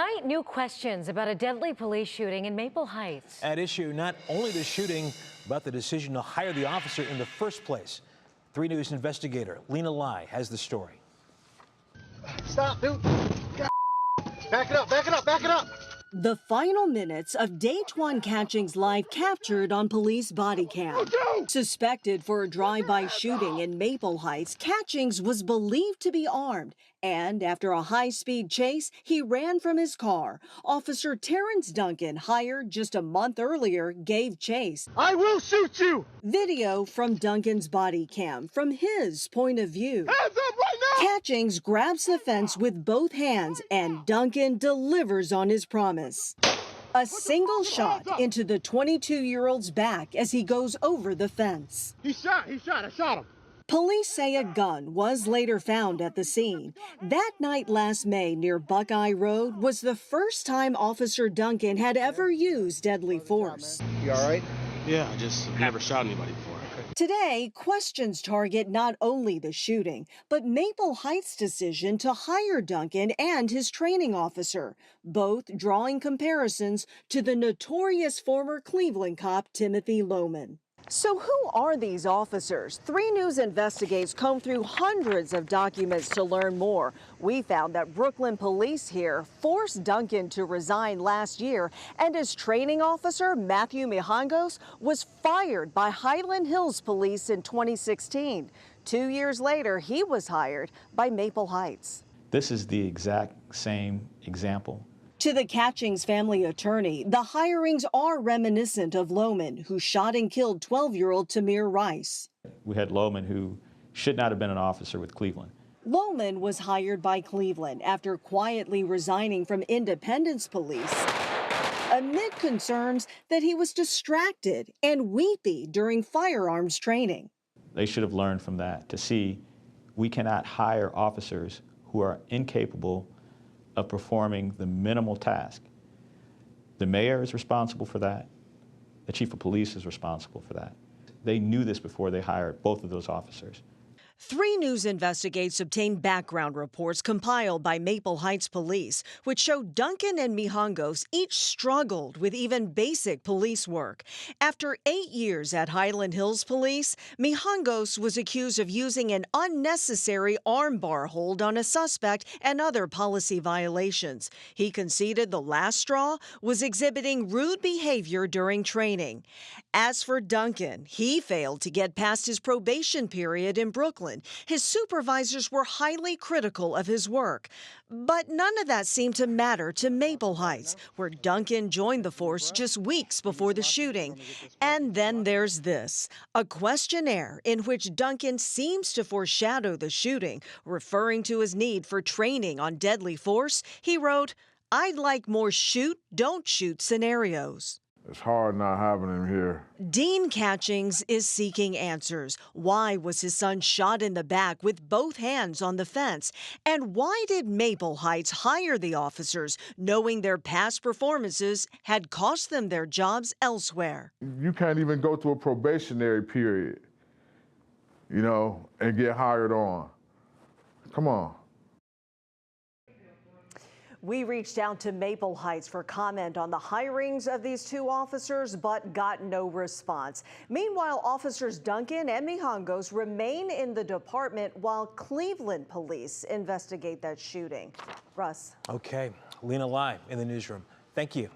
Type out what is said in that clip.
Tonight, new questions about a deadly police shooting in Maple Heights. At issue, not only the shooting, but the decision to hire the officer in the first place. 3 News investigator Lena Lai has the story. Stop, dude. Back it up, back it up, back it up. The final minutes of Datewan Catching's life captured on police body cam. Suspected for a drive-by shooting in Maple Heights, Catchings was believed to be armed. And after a high-speed chase, he ran from his car. Officer Terrance Duncan, hired just a month earlier, gave chase. I will shoot you! Video from Duncan's body cam from his point of view. Hands up right now! Catchings grabs the fence with both hands, and Duncan delivers on his promise. A single shot into the 22-year-old's back as he goes over the fence. I shot him. Police say a gun was later found at the scene. That night last May near Buckeye Road was the first time Officer Duncan had ever used deadly force. You all right? Yeah, I just never shot anybody before. Today, questions target not only the shooting, but Maple Heights' decision to hire Duncan and his training officer, both drawing comparisons to the notorious former Cleveland cop Timothy Lohman. So who are these officers? 3 News investigates comb through hundreds of documents to learn more. We found that Brooklyn police here forced Duncan to resign last year, and his training officer, Matthew Mijangos, was fired by Highland Hills Police in 2016. 2 years later, he was hired by Maple Heights. This is the exact same example. To the Catchings family attorney, the hirings are reminiscent of Lohman, who shot and killed 12-year-old Tamir Rice. We had Lohman, who should not have been an officer with Cleveland. Lohman was hired by Cleveland after quietly resigning from Independence Police amid concerns that he was distracted and weepy during firearms training. They should have learned from that to see we cannot hire officers who are incapable of performing the minimal task. The mayor is responsible for that. The chief of police is responsible for that. They knew this before they hired both of those officers. 3 News investigates obtained background reports compiled by Maple Heights Police, which show Duncan and Mijangos each struggled with even basic police work. After 8 years at Highland Hills Police, Mijangos was accused of using an unnecessary armbar hold on a suspect and other policy violations. He conceded the last straw was exhibiting rude behavior during training. As for Duncan, he failed to get past his probation period in Brooklyn. His supervisors were highly critical of his work. But none of that seemed to matter to Maple Heights, where Duncan joined the force just weeks before the shooting. And then there's this, a questionnaire in which Duncan seems to foreshadow the shooting. Referring to his need for training on deadly force, he wrote, "I'd like more shoot, don't shoot scenarios." It's hard not having him here. Dean Catchings is seeking answers. Why was his son shot in the back with both hands on the fence? And why did Maple Heights hire the officers, knowing their past performances had cost them their jobs elsewhere? You can't even go through a probationary period, and get hired on. Come on. We reached out to Maple Heights for comment on the hirings of these 2 officers, but got no response. Meanwhile, officers Duncan and Mijangos remain in the department while Cleveland police investigate that shooting. Russ. Okay, Lena Lai in the newsroom. Thank you.